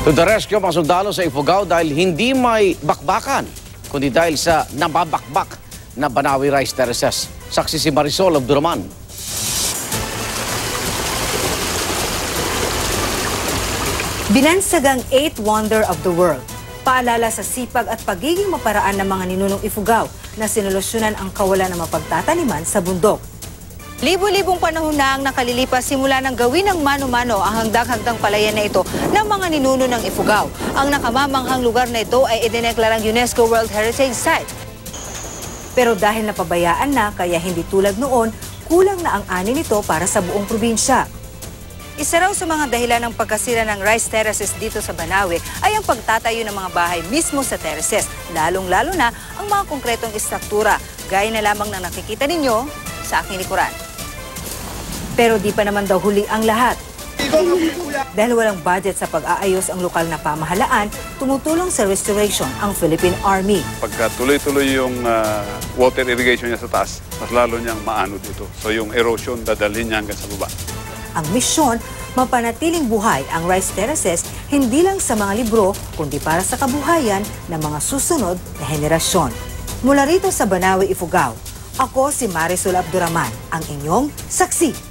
To the rescue, mga sundalo sa Ifugao dahil hindi may bakbakan, kundi dahil sa nababakbak na Banawe Rice Terraces. Saksi si Marisol Abduraman. Binansagang 8th Wonder of the World. Paalala sa sipag at pagiging maparaan ng mga ninunong Ifugao na sinolusyonan ang kawalan ng mapagtataniman sa bundok. Libo-libong panahon na ang nakalilipas simula ng gawin ng mano-mano ang hangdag-hanggang palayan na ito ng mga ninuno ng Ifugao. Ang nakamamanghang lugar na ito ay idineklarang UNESCO World Heritage Site. Pero dahil napabayaan na kaya hindi tulad noon, kulang na ang ani nito para sa buong probinsya. Isa raw sa mga dahilan ng pagkasira ng rice terraces dito sa Banawe ay ang pagtatayo ng mga bahay mismo sa terraces, lalong-lalo na ang mga konkretong istruktura, gaya na lamang ng nakikita ninyo sa aking likuran. Pero di pa naman daw huli ang lahat. Dahil walang budget sa pag-aayos ang lokal na pamahalaan, tumutulong sa restoration ang Philippine Army. Pagka tuloy-tuloy yung water irrigation niya sa taas, mas lalo niyang maano dito. So yung erosion, dadalhin niya hanggang sa baba. Ang misyon, mapanatiling buhay ang rice terraces hindi lang sa mga libro, kundi para sa kabuhayan ng mga susunod na henerasyon. Mula rito sa Banawe, Ifugao, ako si Marisol Abduraman, ang inyong saksi.